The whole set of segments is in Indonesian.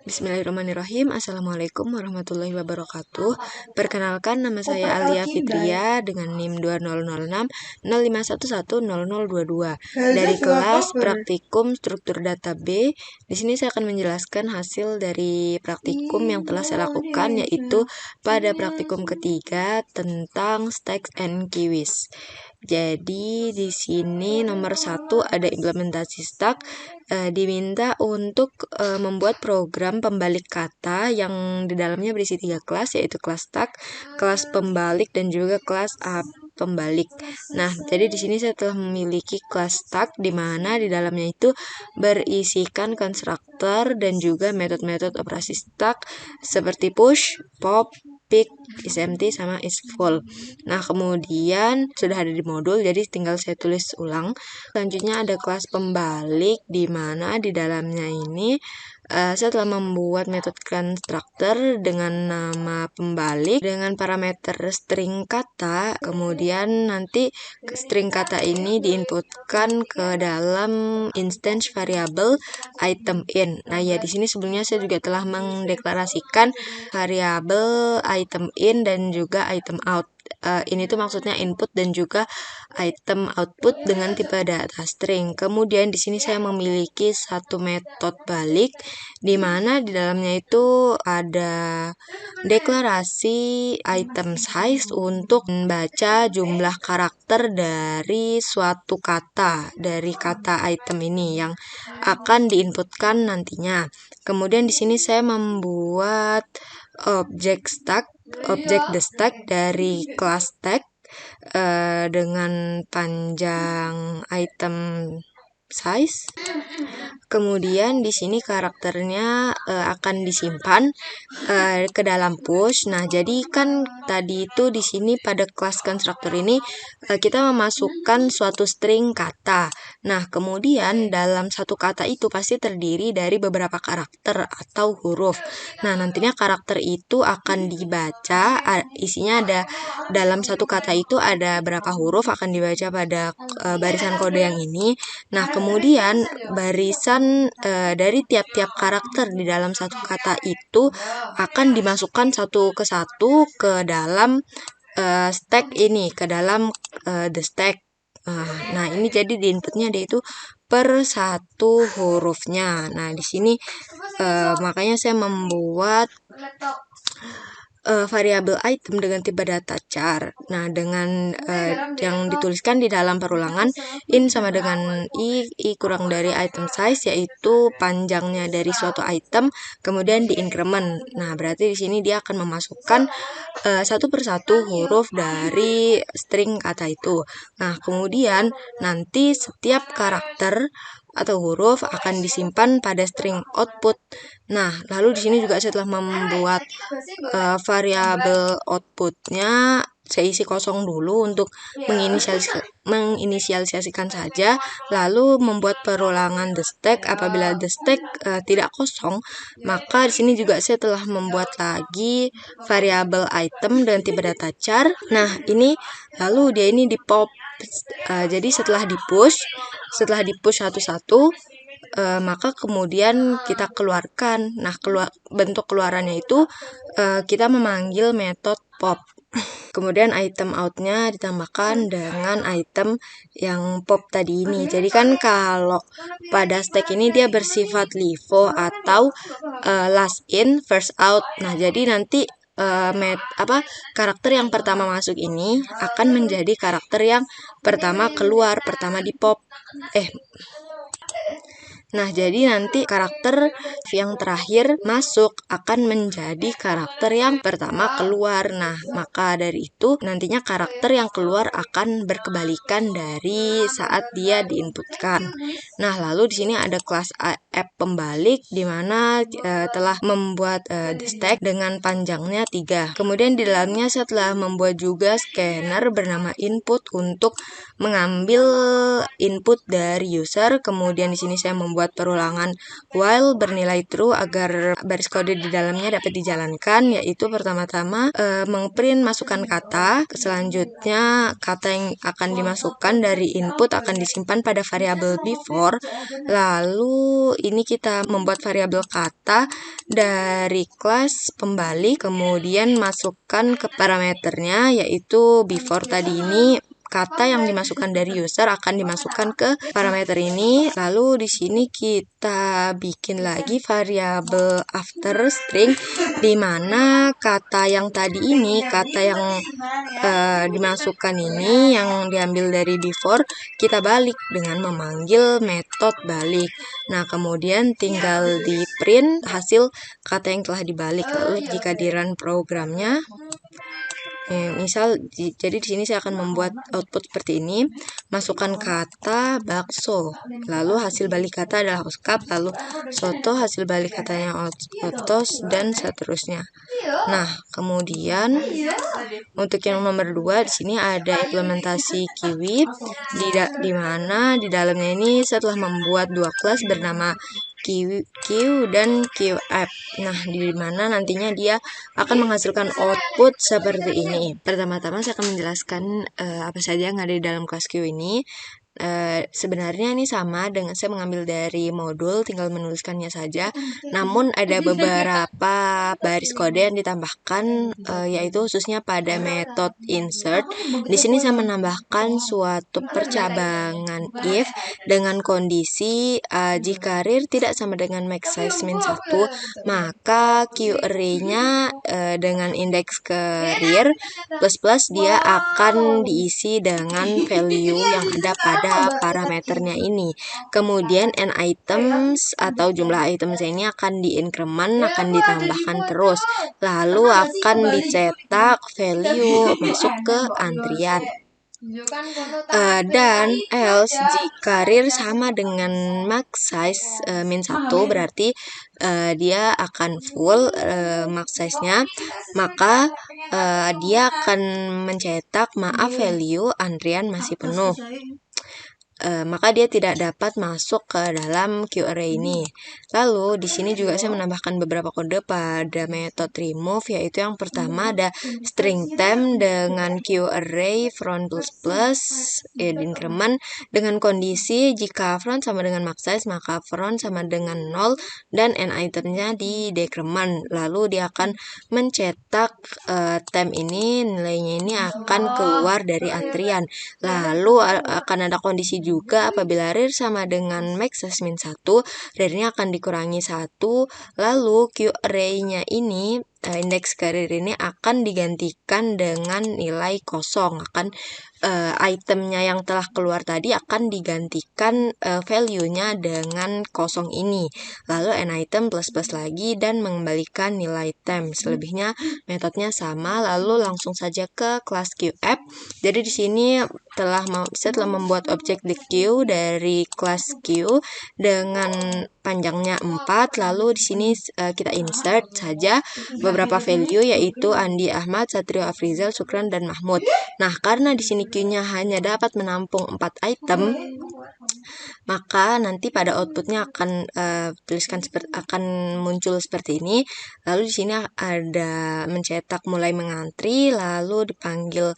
Bismillahirrahmanirrahim. Assalamualaikum warahmatullahi wabarakatuh. Perkenalkan, nama saya Alia Fitria dengan NIM 2006 05110022 dari kelas Praktikum Struktur Data B. Di sini saya akan menjelaskan hasil dari praktikum yang telah saya lakukan, yaitu pada praktikum ketiga tentang Stacks and Keywis. Jadi di sini nomor 1 ada implementasi stack. Diminta untuk membuat program pembalik kata yang di dalamnya berisi 3 kelas, yaitu kelas stack, kelas pembalik, dan juga kelas pembalik. Nah, jadi di sini saya telah memiliki kelas stack di mana di dalamnya itu berisikan konstruktor dan juga metode-metode operasi stack seperti push, pop, pick, isempty, sama isFull. Nah, kemudian sudah ada di modul, jadi tinggal saya tulis ulang. Selanjutnya ada kelas pembalik di mana di dalamnya ini saya telah membuat metode constructor dengan nama pembalik dengan parameter string kata. Kemudian nanti string kata ini diinputkan ke dalam instance variable item in. Nah, ya di sini sebelumnya saya juga telah mendeklarasikan variabel item in dan juga item out. Ini tuh maksudnya input dan juga item output dengan tipe data string. Kemudian di sini saya memiliki satu metode balik di mana di dalamnya itu ada deklarasi item size untuk membaca jumlah karakter dari suatu kata, dari kata item ini yang akan diinputkan nantinya. Kemudian di sini saya membuat objek the stack dari kelas stack dengan panjang item size. Kemudian di sini karakternya akan disimpan ke dalam push. Nah, jadi kan tadi itu di sini pada kelas konstruktor ini kita memasukkan suatu string kata. Nah, kemudian dalam satu kata itu pasti terdiri dari beberapa karakter atau huruf. Nah, nantinya karakter itu akan dibaca, isinya ada dalam satu kata itu ada berapa huruf akan dibaca pada barisan kode yang ini. Nah, kemudian barisan dari tiap-tiap karakter di dalam satu kata itu akan dimasukkan satu ke satu ke dalam stack ini, ke dalam the stack. Nah, ini jadi di inputnya dia itu per satu hurufnya. Nah, di sini makanya saya membuat variabel item dengan tipe data char. Nah, dengan yang dituliskan di dalam perulangan in sama dengan i kurang dari item size, yaitu panjangnya dari suatu item, kemudian di increment. Nah, berarti di sini dia akan memasukkan satu persatu huruf dari string kata itu. Nah, kemudian nanti setiap karakter atau huruf akan disimpan pada string output. Nah, lalu di sini juga saya telah membuat variabel outputnya saya isi kosong dulu untuk menginisialisasikan saja, lalu membuat perulangan the stack. Apabila the stack tidak kosong, maka di sini juga saya telah membuat lagi variabel item dengan tipe data char. Nah, ini lalu dia ini di pop. Jadi setelah di push satu-satu, maka kemudian kita keluarkan. Nah, bentuk keluarannya itu kita memanggil metode pop. Kemudian item outnya ditambahkan dengan item yang pop tadi ini. Jadi kan kalau pada stack ini dia bersifat LIFO atau last in first out. Nah, jadi nanti karakter yang pertama masuk ini akan menjadi karakter yang pertama keluar, pertama di pop. Nah, jadi nanti karakter yang terakhir masuk akan menjadi karakter yang pertama keluar. Nah, maka dari itu nantinya karakter yang keluar akan berkebalikan dari saat dia diinputkan. Nah, lalu di sini ada kelas app pembalik di mana telah membuat the stack dengan panjangnya 3. Kemudian di dalamnya saya telah membuat juga scanner bernama input untuk mengambil input dari user. Kemudian di sini saya membuat membuat perulangan while bernilai true agar baris kode di dalamnya dapat dijalankan, yaitu pertama-tama mengprint masukkan kata, selanjutnya kata yang akan dimasukkan dari input akan disimpan pada variabel before, lalu ini kita membuat variabel kata dari kelas pembalik, kemudian masukkan ke parameternya yaitu before tadi ini. Kata yang dimasukkan dari user akan dimasukkan ke parameter ini. Lalu di sini kita bikin lagi variabel after string, di mana kata yang tadi ini, kata yang dimasukkan ini yang diambil dari before, kita balik dengan memanggil metode balik. Nah, kemudian tinggal di print hasil kata yang telah dibalik. Lalu jika di run programnya, misal, jadi di sini saya akan membuat output seperti ini, masukkan kata bakso, lalu hasil balik kata adalah oskap, lalu soto, hasil balik katanya otos, dan seterusnya. Nah, kemudian untuk yang nomor 2 di sini ada implementasi Kiwi, di mana di dalamnya ini setelah membuat dua kelas bernama Q dan QF. Nah, di mana nantinya dia akan menghasilkan output seperti ini. Pertama-tama saya akan menjelaskan apa saja yang ada di dalam kelas Q ini. Sebenarnya ini sama dengan saya mengambil dari modul, tinggal menuliskannya saja. Namun ada beberapa baris kode yang ditambahkan, yaitu khususnya pada metode insert. Di sini saya menambahkan suatu percabangan if dengan kondisi jika rear tidak sama dengan max size min 1, maka QArray-nya dengan indeks ke rear plus dia akan diisi dengan value yang ada pada parameternya ini. Kemudian n items atau jumlah items ini akan di-increment, akan ditambahkan terus, lalu akan dicetak value masuk ke antrian. Dan else jika rear sama dengan max size min 1, berarti dia akan full max size-nya, maka dia akan mencetak maaf value antrian masih penuh. Maka dia tidak dapat masuk ke dalam QArray ini. Lalu di sini juga saya menambahkan beberapa kode pada metode remove, yaitu yang pertama ada string temp dengan QArray front plus increment dengan kondisi jika front sama dengan max size maka front sama dengan 0 dan n itemnya di decrement. Lalu dia akan mencetak temp ini, nilainya ini akan keluar dari antrian. Lalu akan ada kondisi juga apabila rear sama dengan max size min 1, rear-nya akan dikurangi 1, lalu QArray-nya ini, indeks ke rear ini akan digantikan dengan nilai kosong, akan itemnya yang telah keluar tadi akan digantikan value-nya dengan kosong ini, lalu n item plus lagi dan mengembalikan nilai temp. Selebihnya metodenya sama. Lalu langsung saja ke kelas QF. Jadi di sini saya telah membuat objek the Q dari kelas Q dengan panjangnya 4. Lalu di sini kita insert saja beberapa value, yaitu Andi, Ahmad, Satrio, Afrizal, Sukran, dan Mahmud. Nah, karena di sini Q-nya hanya dapat menampung 4 item, maka nanti pada outputnya akan muncul seperti ini. Lalu di sini ada mencetak mulai mengantri, lalu dipanggil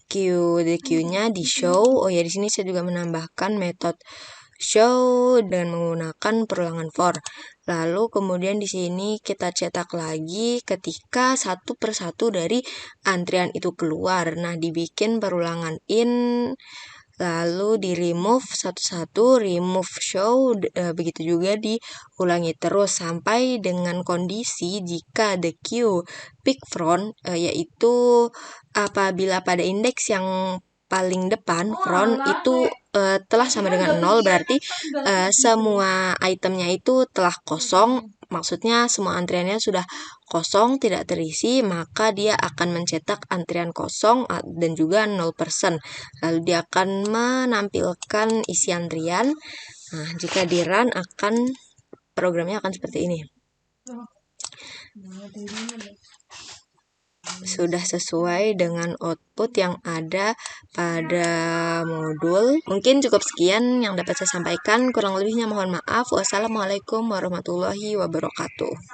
Q-nya di show. Oh ya, di sini saya juga menambahkan metode show dengan menggunakan perulangan for. Lalu kemudian di sini kita cetak lagi ketika satu persatu dari antrian itu keluar. Nah, dibikin perulangan in, lalu di remove satu-satu, remove show, begitu juga diulangi terus sampai dengan kondisi jika the Q pick front, yaitu apabila pada indeks yang paling depan front itu telah sama dengan 0, berarti semua itemnya itu telah kosong, maksudnya semua antriannya sudah kosong, tidak terisi, maka dia akan mencetak antrian kosong dan juga 0%. Lalu dia akan menampilkan isi antrian. Nah, jika di run programnya akan seperti ini. sudah sesuai dengan output yang ada pada modul. Mungkin cukup sekian yang dapat saya sampaikan, kurang lebihnya mohon maaf. Wassalamualaikum warahmatullahi wabarakatuh.